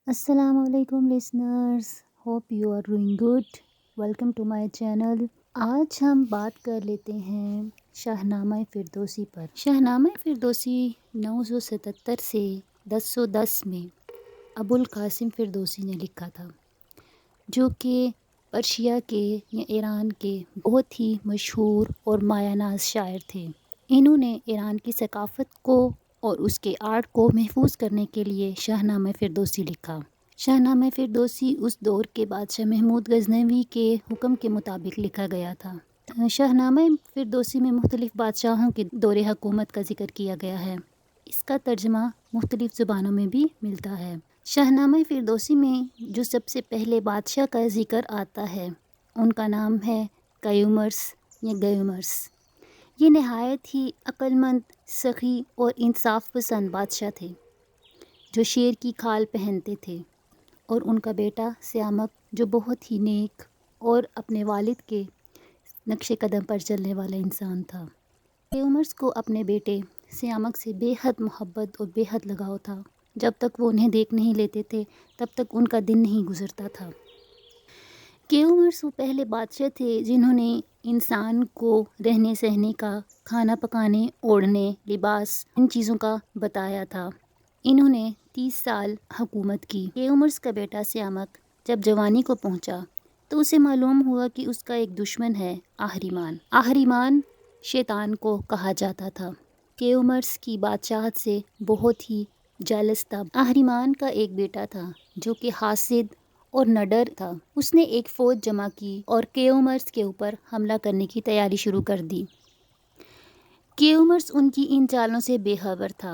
السلام علیکم listeners, hope you are doing good. Welcome to my channel. آج ہم بات کر لیتے ہیں شاہنامہ فردوسی پر۔ شاہنامہ فردوسی 977 سے 1010 میں ابوالقاسم فردوسی نے لکھا تھا، جو کہ پرشیا کے یا ایران کے بہت ہی مشہور اور مایہ ناز شاعر تھے۔ انہوں نے ایران کی ثقافت کو اور اس کے آرٹ کو محفوظ کرنے کے لیے شاہنامہ فردوسی لکھا۔ شاہنامہ فردوسی اس دور کے بادشاہ محمود غزنوی کے حکم کے مطابق لکھا گیا تھا۔ شاہنامہ فردوسی میں مختلف بادشاہوں کے دور حکومت کا ذکر کیا گیا ہے۔ اس کا ترجمہ مختلف زبانوں میں بھی ملتا ہے۔ شاہنامہ فردوسی میں جو سب سے پہلے بادشاہ کا ذکر آتا ہے، ان کا نام ہے کیومرث یا گیومرث۔ یہ نہایت ہی عقل مند، سخی اور انصاف پسند بادشاہ تھے، جو شیر کی کھال پہنتے تھے، اور ان کا بیٹا سیامک جو بہت ہی نیک اور اپنے والد کے نقش قدم پر چلنے والا انسان تھا۔ کیومرث کو اپنے بیٹے سیامک سے بے حد محبت اور بے حد لگاؤ تھا۔ جب تک وہ انہیں دیکھ نہیں لیتے تھے تب تک ان کا دن نہیں گزرتا تھا۔ کیومرث وہ پہلے بادشاہ تھے جنہوں نے انسان کو رہنے سہنے کا، کھانا پکانے، اوڑھنے، لباس، ان چیزوں کا بتایا تھا۔ انہوں نے 30 سال حکومت کی۔ کیومرث کا بیٹا سیامک جب جوانی کو پہنچا تو اسے معلوم ہوا کہ اس کا ایک دشمن ہے، اہریمان۔ اہریمان شیطان کو کہا جاتا تھا۔ کیومرث کی بادشاہت سے بہت ہی جالس تھا۔ اہریمان کا ایک بیٹا تھا جو کہ حاسد اور نڈر تھا۔ اس نے ایک فوج جمع کی اور کیومرث کے اوپر حملہ کرنے کی تیاری شروع کر دی۔ کیومرث ان کی ان چالوں سے بے خبر تھا،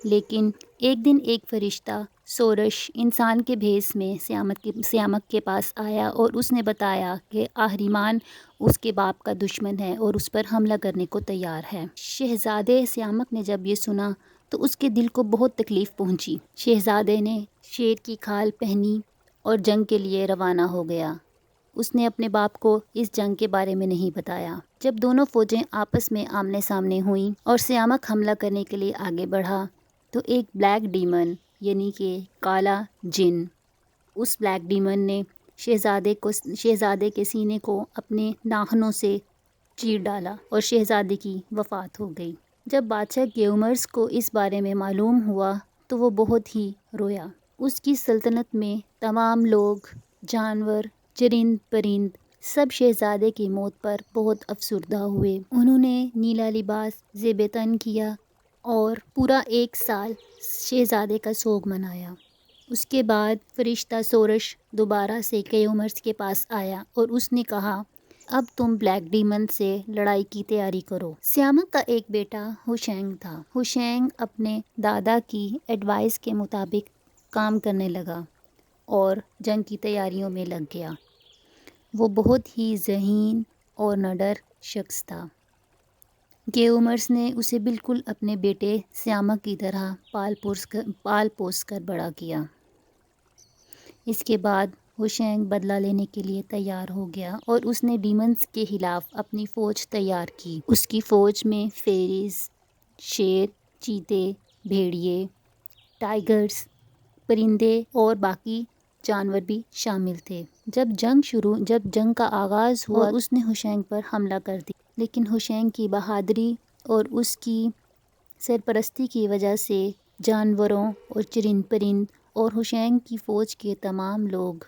لیکن ایک دن ایک فرشتہ سورش انسان کے بھیس میں سیامک کے پاس آیا اور اس نے بتایا کہ اہریمان اس کے باپ کا دشمن ہے اور اس پر حملہ کرنے کو تیار ہے۔ شہزادے سیامک نے جب یہ سنا تو اس کے دل کو بہت تکلیف پہنچی۔ شہزادے نے شیر کی کھال پہنی اور جنگ کے لیے روانہ ہو گیا۔ اس نے اپنے باپ کو اس جنگ کے بارے میں نہیں بتایا۔ جب دونوں فوجیں آپس میں آمنے سامنے ہوئیں اور سیامک حملہ کرنے کے لیے آگے بڑھا تو ایک بلیک ڈیمن یعنی کہ کالا جن، اس بلیک ڈیمن نے شہزادے کے سینے کو اپنے ناخنوں سے چیر ڈالا اور شہزادے کی وفات ہو گئی۔ جب بادشاہ کیومرث کو اس بارے میں معلوم ہوا تو وہ بہت ہی رویا۔ اس کی سلطنت میں تمام لوگ، جانور، چرند پرند سب شہزادے کی موت پر بہت افسردہ ہوئے۔ انہوں نے نیلا لباس زیب تن کیا اور پورا 1 سال شہزادے کا سوگ منایا۔ اس کے بعد فرشتہ سورش دوبارہ سے کیومرث کے پاس آیا اور اس نے کہا، اب تم بلیک ڈیمن سے لڑائی کی تیاری کرو۔ سیامک کا ایک بیٹا ہوشینگ تھا۔ ہوشینگ اپنے دادا کی ایڈوائس کے مطابق کام کرنے لگا اور جنگ کی تیاریوں میں لگ گیا۔ وہ بہت ہی ذہین اور نڈر شخص تھا۔ کیومرث نے اسے بالکل اپنے بیٹے سیامک کی طرح پال پوس کر بڑا کیا۔ اس کے بعد ہوشینگ بدلہ لینے کے لیے تیار ہو گیا اور اس نے ڈیمنز کے خلاف اپنی فوج تیار کی۔ اس کی فوج میں فیریز، شیر، چیتے، بھیڑیے، ٹائیگرز، پرندے اور باقی جانور بھی شامل تھے۔ جب جنگ کا آغاز ہوا اور اس نے ہوشینگ پر حملہ کر دی، لیکن ہوشینگ کی بہادری اور اس کی سرپرستی کی وجہ سے جانوروں اور چرند پرند اور ہوشینگ کی فوج کے تمام لوگ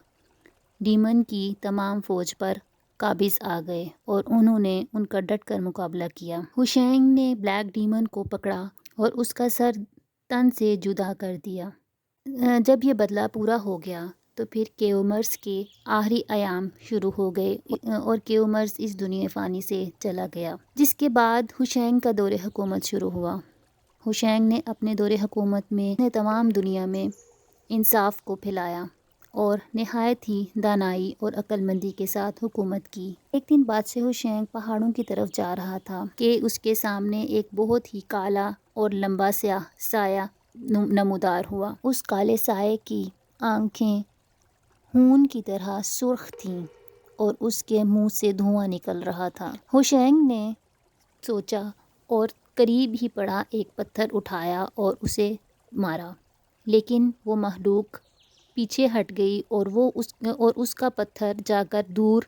ڈیمن کی تمام فوج پر قابض آ گئے اور انہوں نے ان کا ڈٹ کر مقابلہ کیا۔ ہوشینگ نے بلیک ڈیمن کو پکڑا اور اس کا سر تن سے جدا کر دیا۔ جب یہ بدلہ پورا ہو گیا تو پھر کیومرث کے آخری ایام شروع ہو گئے اور کیومرث اس دنیا فانی سے چلا گیا۔ جس کے بعد ہوشینگ کا دور حکومت شروع ہوا۔ ہوشینگ نے اپنے دور حکومت میں تمام دنیا میں انصاف کو پھیلایا اور نہایت ہی دانائی اور عقل مندی کے ساتھ حکومت کی۔ ایک دن بادشاہ ہوشینگ پہاڑوں کی طرف جا رہا تھا کہ اس کے سامنے ایک بہت ہی کالا اور لمبا سیاہ سایہ نمودار ہوا۔ اس کالے سائے کی آنکھیں خون کی طرح سرخ تھیں اور اس کے منہ سے دھواں نکل رہا تھا۔ ہوشینگ نے سوچا اور قریب ہی پڑا ایک پتھر اٹھایا اور اسے مارا، لیکن وہ مخلوق پیچھے ہٹ گئی اور اس کا پتھر جا کر دور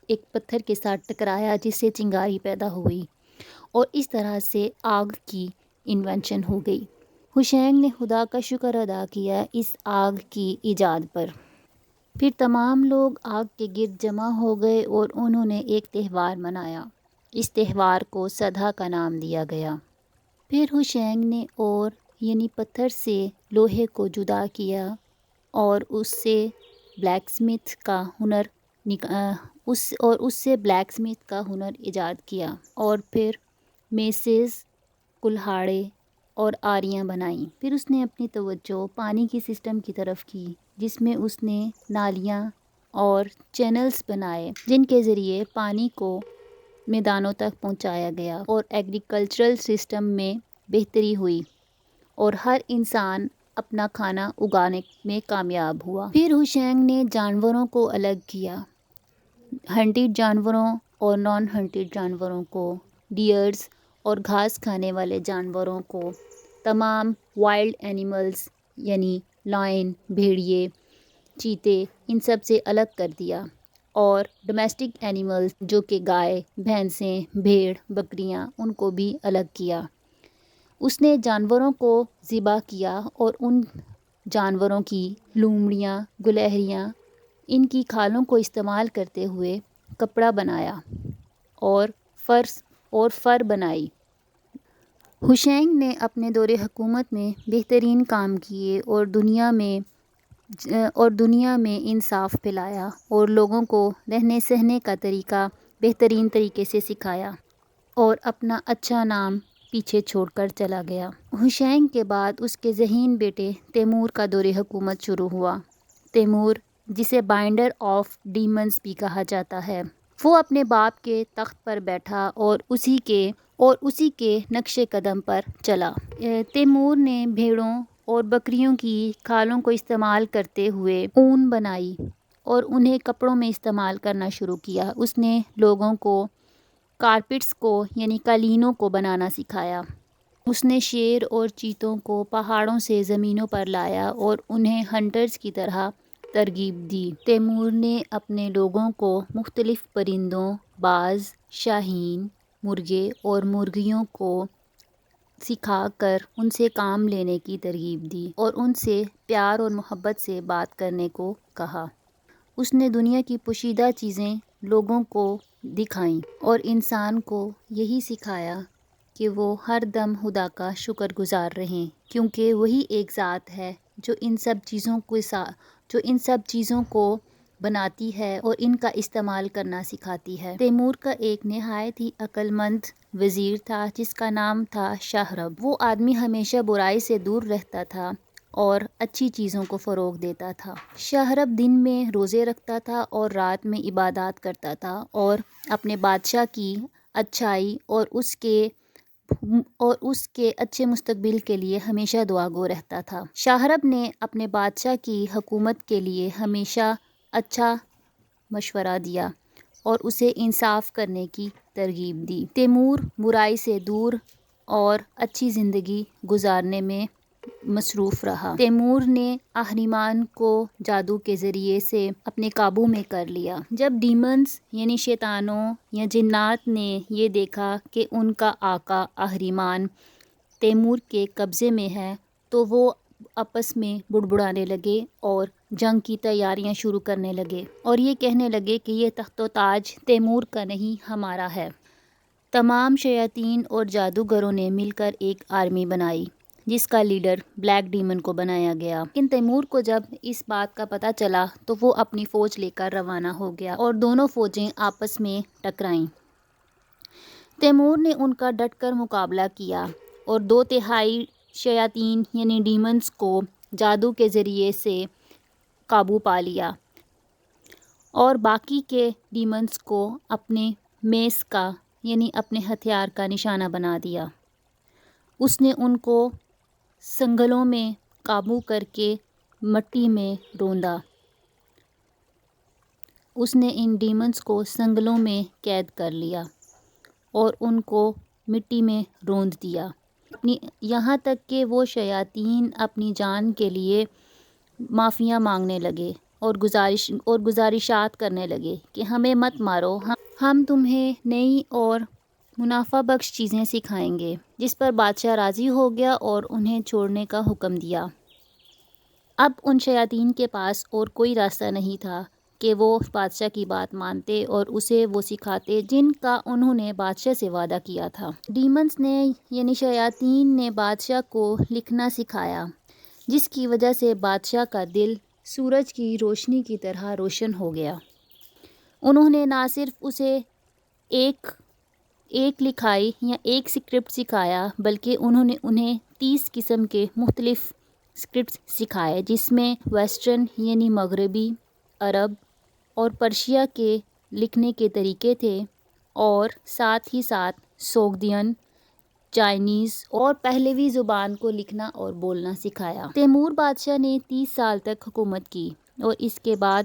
ایک پتھر کے ساتھ ٹکرایا، جس سے چنگاری پیدا ہوئی اور اس طرح سے آگ کی انوینشن ہو گئی۔ ہوشینگ نے خدا کا شکر ادا کیا اس آگ کی ایجاد پر۔ پھر تمام لوگ آگ کے گرد جمع ہو گئے اور انہوں نے ایک تہوار منایا۔ اس تہوار کو سدھا کا نام دیا گیا۔ پھر ہوشینگ نے پتھر سے لوہے کو جدا کیا اور اس سے بلیک سمتھ کا ہنر ایجاد کیا، اور پھر میسز، کلہاڑے اور آریاں بنائیں۔ پھر اس نے اپنی توجہ پانی کی سسٹم کی طرف کی، جس میں اس نے نالیاں اور چینلز بنائے جن کے ذریعے پانی کو میدانوں تک پہنچایا گیا، اور ایگریکلچرل سسٹم میں بہتری ہوئی اور ہر انسان اپنا کھانا اگانے میں کامیاب ہوا۔ پھر ہوشینگ نے جانوروں کو الگ کیا، ہنٹڈ جانوروں اور نان ہنٹڈ جانوروں کو، ڈیئرز اور گھاس کھانے والے جانوروں کو، تمام وائلڈ اینیملز یعنی لائن، بھیڑیے، چیتے، ان سب سے الگ کر دیا، اور ڈومیسٹک اینیملز جو کہ گائے، بھینسیں، بھیڑ، بکریاں، ان کو بھی الگ کیا۔ اس نے جانوروں کو ذبح کیا اور ان جانوروں کی لومڑیاں، گلہریاں، ان کی کھالوں کو استعمال کرتے ہوئے کپڑا بنایا اور فر بنائی۔ ہوشینگ نے اپنے دور حکومت میں بہترین کام کیے اور دنیا میں انصاف پھیلایا اور لوگوں کو رہنے سہنے کا طریقہ بہترین طریقے سے سکھایا، اور اپنا اچھا نام پیچھے چھوڑ کر چلا گیا۔ ہوشینگ کے بعد اس کے ذہین بیٹے تیمور کا دور حکومت شروع ہوا۔ تیمور، جسے بائنڈر آف ڈیمنز بھی کہا جاتا ہے، وہ اپنے باپ کے تخت پر بیٹھا اور اسی کے نقش قدم پر چلا۔ تیمور نے بھیڑوں اور بکریوں کی کھالوں کو استعمال کرتے ہوئے اون بنائی اور انہیں کپڑوں میں استعمال کرنا شروع کیا۔ اس نے لوگوں کو کارپٹس کو یعنی قالینوں کو بنانا سکھایا۔ اس نے شیر اور چیتوں کو پہاڑوں سے زمینوں پر لایا اور انہیں ہنٹرز کی طرح ترغیب دی۔ تیمور نے اپنے لوگوں کو مختلف پرندوں، باز، شاہین، مرغے اور مرغیوں کو سکھا کر ان سے کام لینے کی ترغیب دی اور ان سے پیار اور محبت سے بات کرنے کو کہا۔ اس نے دنیا کی پوشیدہ چیزیں لوگوں کو دکھائیں اور انسان کو یہی سکھایا کہ وہ ہر دم خدا کا شکر گزار رہیں، کیونکہ وہی ایک ذات ہے جو ان سب چیزوں کو بناتی ہے اور ان کا استعمال کرنا سکھاتی ہے۔ تیمور کا ایک نہایت ہی عقل مند وزیر تھا جس کا نام تھا شاہرب۔ وہ آدمی ہمیشہ برائی سے دور رہتا تھا اور اچھی چیزوں کو فروغ دیتا تھا۔ شاہرب دن میں روزے رکھتا تھا اور رات میں عبادات کرتا تھا، اور اپنے بادشاہ کی اچھائی اور اس کے اچھے مستقبل کے لیے ہمیشہ دعا گو رہتا تھا۔ شاہرب نے اپنے بادشاہ کی حکومت کے لیے ہمیشہ اچھا مشورہ دیا اور اسے انصاف کرنے کی ترغیب دی۔ تیمور برائی سے دور اور اچھی زندگی گزارنے میں مصروف رہا۔ تیمور نے اہریمان کو جادو کے ذریعے سے اپنے قابو میں کر لیا۔ جب ڈیمنز یعنی شیطانوں یا جنات نے یہ دیکھا کہ ان کا آقا اہریمان تیمور کے قبضے میں ہے تو وہ آپس میں بڑبڑانے لگے اور جنگ کی تیاریاں شروع کرنے لگے اور یہ کہنے لگے کہ یہ تخت و تاج تیمور کا نہیں، ہمارا ہے۔ تمام شیاطین اور جادوگروں نے مل کر ایک آرمی بنائی جس کا لیڈر بلیک ڈیمن کو بنایا گیا۔ لیکن تیمور کو جب اس بات کا پتہ چلا تو وہ اپنی فوج لے کر روانہ ہو گیا اور دونوں فوجیں آپس میں ٹکرائیں۔ تیمور نے ان کا ڈٹ کر مقابلہ کیا اور 2/3 شیاطین یعنی ڈیمنز کو جادو کے ذریعے سے قابو پا لیا اور باقی کے ڈیمنز کو اپنے میس کا یعنی اپنے ہتھیار کا نشانہ بنا دیا۔ اس نے ان کو سنگلوں میں قابو کر کے مٹی میں روندا۔ اس نے ان ڈیمنز کو سنگلوں میں قید کر لیا اور ان کو مٹی میں روند دیا، یہاں تک کہ وہ شیاطین اپنی جان کے لیے معافیاں مانگنے لگے اور گزارشات کرنے لگے کہ ہمیں مت مارو، ہم تمہیں نئی اور منافع بخش چیزیں سکھائیں گے، جس پر بادشاہ راضی ہو گیا اور انہیں چھوڑنے کا حکم دیا۔ اب ان شیاطین کے پاس اور کوئی راستہ نہیں تھا کہ وہ بادشاہ کی بات مانتے اور اسے وہ سکھاتے جن کا انہوں نے بادشاہ سے وعدہ کیا تھا۔ ڈیمنز نے یعنی شیاطین نے بادشاہ کو لکھنا سکھایا، جس کی وجہ سے بادشاہ کا دل سورج کی روشنی کی طرح روشن ہو گیا۔ انہوں نے نہ صرف اسے ایک لکھائی یا ایک اسکرپٹ سکھایا، بلکہ انہوں نے انہیں 30 قسم کے مختلف اسکرپٹس سکھائے، جس میں ویسٹرن یعنی مغربی، عرب اور پرشیا کے لکھنے کے طریقے تھے، اور ساتھ ہی ساتھ سوگدین، چائنیز اور پہلوی زبان کو لکھنا اور بولنا سکھایا۔ تیمور بادشاہ نے 30 سال تک حکومت کی اور اس کے بعد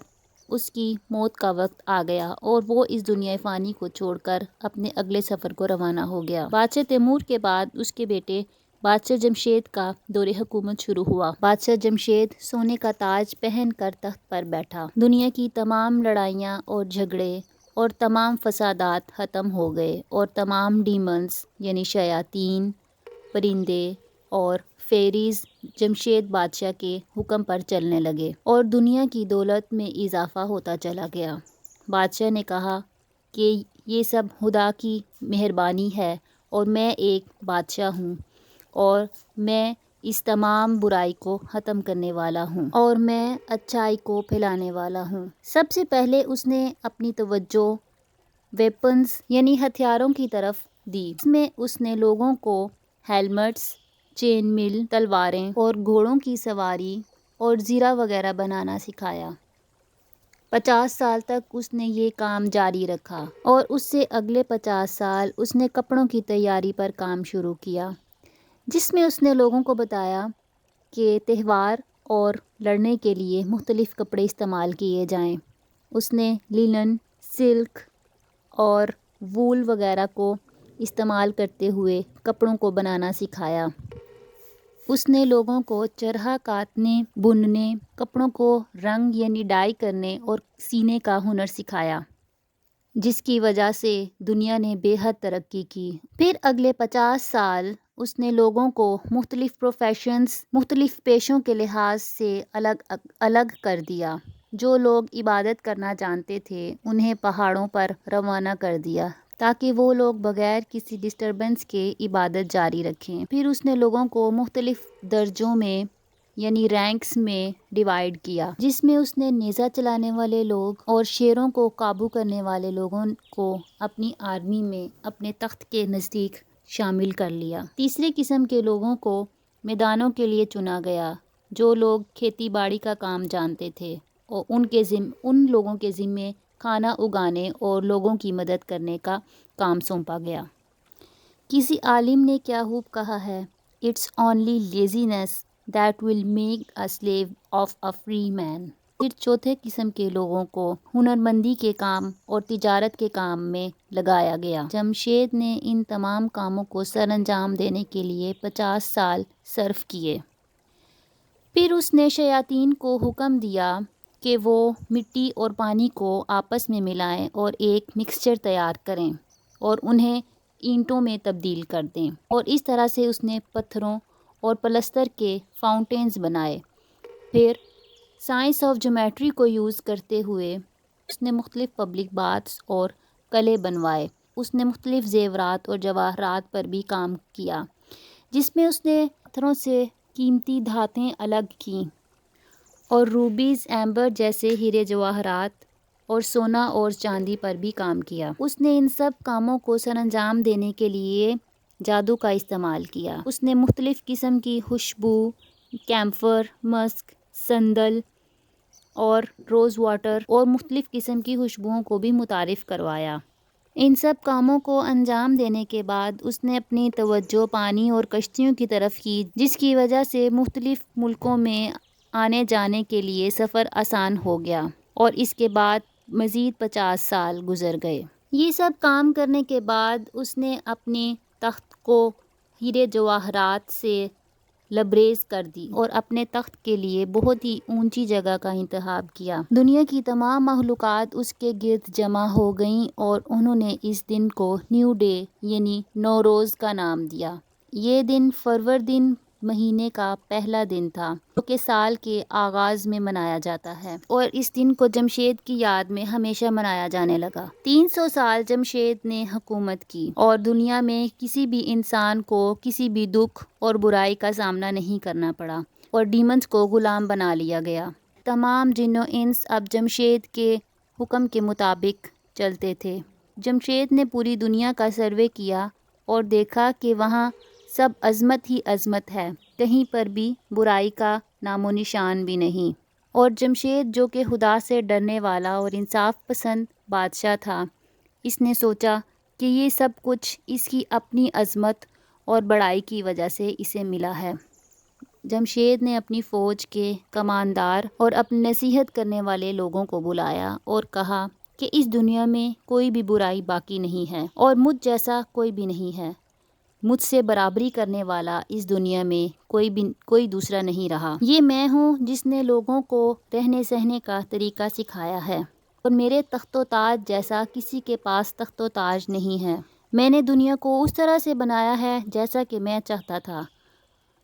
اس کی موت کا وقت آ گیا اور وہ اس دنیا فانی کو چھوڑ کر اپنے اگلے سفر کو روانہ ہو گیا۔ بادشاہ تیمور کے بعد اس کے بیٹے بادشاہ جمشید کا دور حکومت شروع ہوا۔ بادشاہ جمشید سونے کا تاج پہن کر تخت پر بیٹھا۔ دنیا کی تمام لڑائیاں اور جھگڑے اور تمام فسادات ختم ہو گئے اور تمام ڈیمنز یعنی شیاطین، پرندے اور فیریز جمشید بادشاہ کے حکم پر چلنے لگے اور دنیا کی دولت میں اضافہ ہوتا چلا گیا۔ بادشاہ نے کہا کہ یہ سب خدا کی مہربانی ہے اور میں ایک بادشاہ ہوں اور میں اس تمام برائی کو ختم کرنے والا ہوں اور میں اچھائی کو پھیلانے والا ہوں۔ سب سے پہلے اس نے اپنی توجہ ویپنز یعنی ہتھیاروں کی طرف دی۔ اس میں اس نے لوگوں کو ہیلمٹس، چین میل، تلواریں اور گھوڑوں کی سواری اور زیرہ وغیرہ بنانا سکھایا۔ 50 سال تک اس نے یہ کام جاری رکھا اور اس سے اگلے 50 سال اس نے کپڑوں کی تیاری پر کام شروع کیا، جس میں اس نے لوگوں کو بتایا کہ تہوار اور لڑنے کے لیے مختلف کپڑے استعمال کیے جائیں۔ اس نے لینن، سلک اور وول وغیرہ کو استعمال کرتے ہوئے کپڑوں کو بنانا سکھایا۔ اس نے لوگوں کو چرخہ کاتنے، بننے، کپڑوں کو رنگ یعنی ڈائی کرنے اور سینے کا ہنر سکھایا، جس کی وجہ سے دنیا نے بے حد ترقی کی۔ پھر اگلے 50 سال اس نے لوگوں کو مختلف پیشوں کے لحاظ سے الگ کر دیا۔ جو لوگ عبادت کرنا جانتے تھے انہیں پہاڑوں پر روانہ کر دیا تاکہ وہ لوگ بغیر کسی ڈسٹربنس کے عبادت جاری رکھیں۔ پھر اس نے لوگوں کو مختلف درجوں میں یعنی رینکس میں ڈیوائیڈ کیا، جس میں اس نے نیزہ چلانے والے لوگ اور شیروں کو قابو کرنے والے لوگوں کو اپنی آرمی میں اپنے تخت کے نزدیک شامل کر لیا۔ تیسرے قسم کے لوگوں کو میدانوں کے لیے چنا گیا، جو لوگ کھیتی باڑی کا کام جانتے تھے اور ان لوگوں کے ذمے کھانا اگانے اور لوگوں کی مدد کرنے کا کام سونپا گیا۔ کسی عالم نے کیا خوب کہا ہے، "It's only laziness that will make a slave of a free man." پھر چوتھے قسم کے لوگوں کو ہنرمندی کے کام اور تجارت کے کام میں لگایا گیا۔ جمشید نے ان تمام کاموں کو سر انجام دینے کے لیے 50 سال صرف کیے۔ پھر اس نے شیاطین کو حکم دیا کہ وہ مٹی اور پانی کو آپس میں ملائیں اور ایک مکسچر تیار کریں اور انہیں اینٹوں میں تبدیل کر دیں، اور اس طرح سے اس نے پتھروں اور پلستر کے فاؤنٹینز بنائے۔ پھر سائنس آف جیومیٹری کو یوز کرتے ہوئے اس نے مختلف پبلک باتھس اور قلعے بنوائے۔ اس نے مختلف زیورات اور جواہرات پر بھی کام کیا، جس میں اس نے پتھروں سے قیمتی دھاتیں الگ کیں اور روبیز، ایمبر جیسے ہیرے جواہرات اور سونا اور چاندی پر بھی کام کیا۔ اس نے ان سب کاموں کو سر انجام دینے کے لیے جادو کا استعمال کیا۔ اس نے مختلف قسم کی خوشبو، کیمفر، مسک، سندل اور روز واٹر اور مختلف قسم کی خوشبوؤں کو بھی متعارف کروایا۔ ان سب کاموں کو انجام دینے کے بعد اس نے اپنی توجہ پانی اور کشتیوں کی طرف کی، جس کی وجہ سے مختلف ملکوں میں آنے جانے کے لیے سفر آسان ہو گیا، اور اس کے بعد مزید 50 سال گزر گئے۔ یہ سب کام کرنے کے بعد اس نے اپنے تخت کو ہیرے جواہرات سے لبریز کر دی اور اپنے تخت کے لیے بہت ہی اونچی جگہ کا انتخاب کیا۔ دنیا کی تمام مخلوقات اس کے گرد جمع ہو گئیں اور انہوں نے اس دن کو نیو ڈے یعنی نوروز کا نام دیا۔ یہ دن فروردین مہینے کا پہلا دن تھا جو کہ سال کے آغاز میں منایا جاتا ہے، اور اس دن کو جمشید کی یاد میں ہمیشہ منایا جانے لگا۔ 300 سال جمشید نے حکومت کی اور دنیا میں کسی بھی انسان کو کسی بھی دکھ اور برائی کا سامنا نہیں کرنا پڑا اور ڈیمنز کو غلام بنا لیا گیا۔ تمام جن و انس اب جمشید کے حکم کے مطابق چلتے تھے۔ جمشید نے پوری دنیا کا سروے کیا اور دیکھا کہ وہاں سب عظمت ہی عظمت ہے، کہیں پر بھی برائی کا نام و نشان بھی نہیں۔ اور جمشید جو کہ خدا سے ڈرنے والا اور انصاف پسند بادشاہ تھا، اس نے سوچا کہ یہ سب کچھ اس کی اپنی عظمت اور بڑائی کی وجہ سے اسے ملا ہے۔ جمشید نے اپنی فوج کے کماندار اور اپنے نصیحت کرنے والے لوگوں کو بلایا اور کہا کہ اس دنیا میں کوئی بھی برائی باقی نہیں ہے اور مجھ جیسا کوئی بھی نہیں ہے۔ مجھ سے برابری کرنے والا اس دنیا میں کوئی دوسرا نہیں رہا۔ یہ میں ہوں جس نے لوگوں کو رہنے سہنے کا طریقہ سکھایا ہے، اور میرے تخت و تاج جیسا کسی کے پاس تخت و تاج نہیں ہے۔ میں نے دنیا کو اس طرح سے بنایا ہے جیسا کہ میں چاہتا تھا۔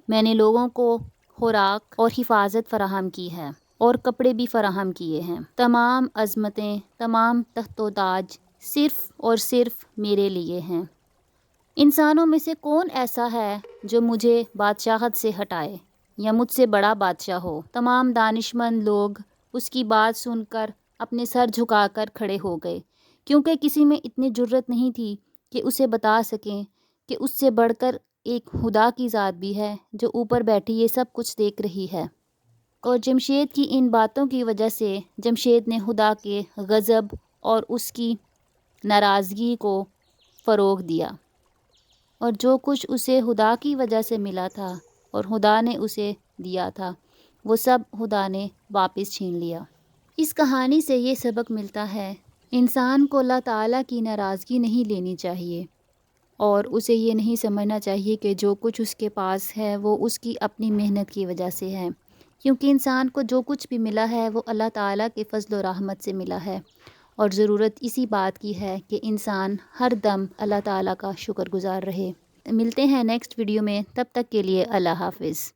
میں نے لوگوں کو خوراک اور حفاظت فراہم کی ہے اور کپڑے بھی فراہم کیے ہیں۔ تمام عظمتیں، تمام تخت و تاج صرف اور صرف میرے لیے ہیں۔ انسانوں میں سے کون ایسا ہے جو مجھے بادشاہت سے ہٹائے یا مجھ سے بڑا بادشاہ ہو؟ تمام دانشمند لوگ اس کی بات سن کر اپنے سر جھکا کر کھڑے ہو گئے، کیونکہ کسی میں اتنی جرت نہیں تھی کہ اسے بتا سکیں کہ اس سے بڑھ کر ایک خدا کی ذات بھی ہے جو اوپر بیٹھی یہ سب کچھ دیکھ رہی ہے۔ اور جمشید کی ان باتوں کی وجہ سے جمشید نے خدا کے غضب اور اس کی ناراضگی کو فروغ دیا، اور جو کچھ اسے خدا کی وجہ سے ملا تھا اور خدا نے اسے دیا تھا وہ سب خدا نے واپس چھین لیا۔ اس کہانی سے یہ سبق ملتا ہے، انسان کو اللہ تعالیٰ کی ناراضگی نہیں لینی چاہیے، اور اسے یہ نہیں سمجھنا چاہیے کہ جو کچھ اس کے پاس ہے وہ اس کی اپنی محنت کی وجہ سے ہے، کیونکہ انسان کو جو کچھ بھی ملا ہے وہ اللہ تعالیٰ کے فضل و رحمت سے ملا ہے، اور ضرورت اسی بات کی ہے کہ انسان ہر دم اللہ تعالیٰ کا شکر گزار رہے۔ ملتے ہیں نیکسٹ ویڈیو میں، تب تک کے لیے اللہ حافظ۔